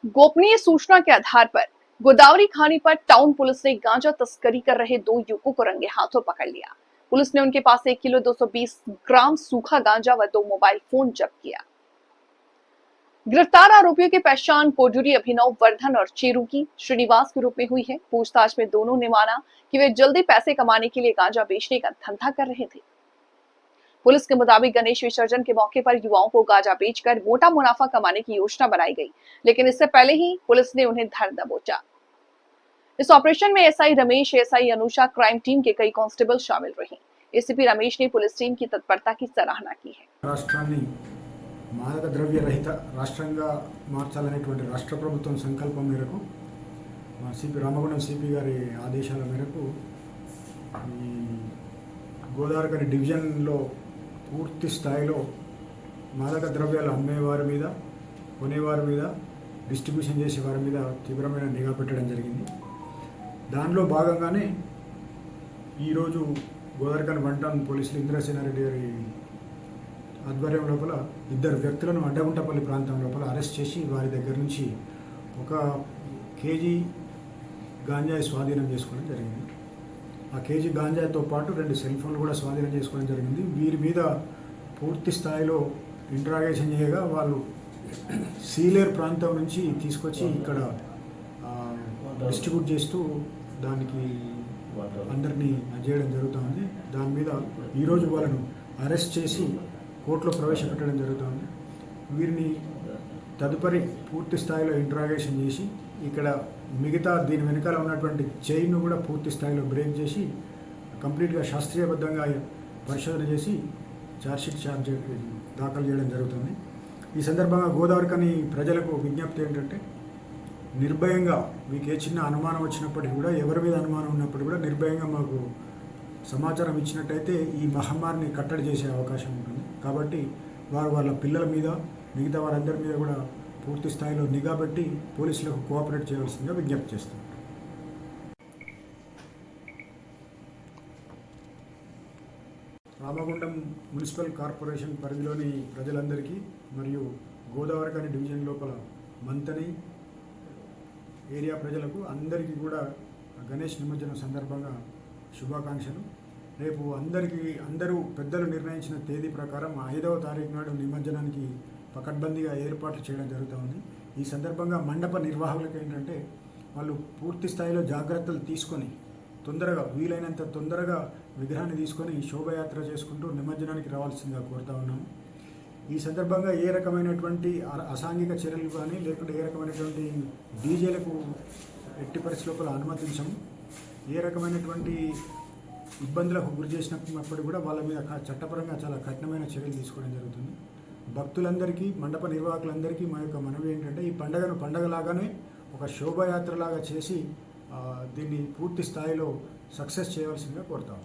गोपनीय सूचना के आधार पर गोदावरी खानी पर टाउन पुलिस ने गांजा तस्करी कर रहे 2 युवकों को रंगे हाथों पकड़ लिया। पुलिस ने उनके पास 1 किलो 220 ग्राम सूखा गांजा व 2 मोबाइल फोन जब्त किया। गिरफ्तार आरोपियों की पहचान पोडुरी अभिनव वर्धन और चेरू की श्रीनिवास के रूप में हुई है। पूछताछ में दोनों ने माना कि वे जल्दी पैसे कमाने के लिए गांजा बेचने का धंधा कर रहे थे। पुलिस के मुताबिक गणेश विसर्जन के मौके पर युवाओं को गांजा बेचकर मोटा मुनाफा कमाने की योजना बनाई गई, लेकिन इससे पहले ही पुलिस ने उन्हें धर दबोचा। इस ऑपरेशन में SI Ramesh, SI Anusha, crime team के कई कांस्टेबल शामिल रहे। एसीपी रमेश ने पुलिस टीम की तत्परता की सराहना की है। రాష్ట్రాన్ని మాదక ద్రవ్య రహిత రాష్ట్రంగా మార్చాలనేటువంటి రాష్ట్ర ప్రభుత్వం సంకల్పం మేరకు మా సిపి రామగుండం సిపి గారి ఆదేశాల మేరకు ఈ గోదావరి డివిజన్లో పూర్తి స్థాయిలో మాదక ద్రవ్యాలు అమ్మేవారి మీద, కొనేవారి మీద, డిస్ట్రిబ్యూషన్ చేసేవారి మీద తీవ్రమైన నిఘా పెట్టడం జరిగింది. దానిలో భాగంగానే ఈరోజు గోదావరి వన్ టౌన్ పోలీసులు ఇంద్రసేనారెడ్డి గారి ఆధ్వర్యం లోపల 2 వ్యక్తులను అడ్డగుంటపల్లి ప్రాంతం లోపల అరెస్ట్ చేసి వారి దగ్గర నుంచి 1 కేజీ గాంజాయి స్వాధీనం చేసుకోవడం జరిగింది. ఆ కేజీ గాంజాయితో పాటు 2 సెల్ ఫోన్లు కూడా స్వాధీనం చేసుకోవడం జరిగింది. వీరి మీద పూర్తి స్థాయిలో ఇంట్రాగేషన్ చేయగా వాళ్ళు సీలేరు ప్రాంతం నుంచి తీసుకొచ్చి ఇక్కడ డిస్ట్రిబ్యూట్ చేస్తూ దానికి అందరినీ చేయడం జరుగుతుంది. దాని మీద ఈరోజు వాళ్ళను అరెస్ట్ చేసి కోర్టులో ప్రవేశపెట్టడం జరుగుతుంది. వీరిని తదుపరి పూర్తి స్థాయిలో ఇంట్రాగేషన్ చేసి ఇక్కడ మిగతా దీని వెనకాల ఉన్నటువంటి చైన్ను కూడా పూర్తి స్థాయిలో బ్రేక్ చేసి కంప్లీట్గా శాస్త్రీయబద్ధంగా పరిశోధన చేసి ఛార్జ్ దాఖలు చేయడం జరుగుతుంది. ఈ సందర్భంగా గోదావరికని ప్రజలకు విజ్ఞప్తి ఏంటంటే, నిర్భయంగా మీకు ఏ చిన్న అనుమానం వచ్చినప్పటికీ కూడా, ఎవరి మీద అనుమానం ఉన్నప్పుడు కూడా నిర్భయంగా మాకు సమాచారం ఇచ్చినట్టయితే ఈ మహమ్మారిని కట్టడి చేసే అవకాశం ఉంటుంది. కాబట్టి వారు వాళ్ళ పిల్లల మీద, మిగతా వారందరి మీద కూడా పూర్తి స్థాయిలో నిఘా పెట్టి పోలీసులకు కోఆపరేట్ చేయవలసిందిగా విజ్ఞప్తి చేస్తున్నారు. రామగుండం మున్సిపల్ కార్పొరేషన్ పరిధిలోని ప్రజలందరికీ మరియు గోదావరి డివిజన్ లోపల మంతని ఏరియా ప్రజలకు అందరికీ కూడా గణేష్ నిమజ్జనం సందర్భంగా శుభాకాంక్షలు. రేపు అందరూ పెద్దలు నిర్ణయించిన తేదీ ప్రకారం 5వ తారీఖు నాడు నిమజ్జనానికి పకడ్బందీగా ఏర్పాట్లు చేయడం జరుగుతుంది. ఈ సందర్భంగా మండప నిర్వాహకులకు ఏంటంటే, వాళ్ళు పూర్తి స్థాయిలో జాగ్రత్తలు తీసుకొని వీలైనంత తొందరగా విగ్రహాన్ని తీసుకొని శోభయాత్ర చేసుకుంటూ నిమజ్జనానికి రావాల్సిందిగా కోరుతా ఉన్నాము. ఈ సందర్భంగా ఏ రకమైనటువంటి అసాంఘిక చర్యలు కానీ, లేకుంటే ఏ రకమైనటువంటి డీజేలకు ఎట్టి పరిస్థితుల అనుమతించము. ఏ రకమైనటువంటి ఇబ్బందులకు గురి చేసినప్పుడు కూడా వాళ్ళ మీద చట్టపరంగా చాలా కఠినమైన చర్యలు తీసుకోవడం జరుగుతుంది. భక్తులందరికీ, మండప నిర్వాహకులందరికీ మా యొక్క మనవి ఏంటంటే, ఈ పండుగను పండగలాగానే ఒక శోభయాత్రలాగా చేసి దీన్ని పూర్తి స్థాయిలో సక్సెస్ చేయవలసిందిగా కోరుతాము.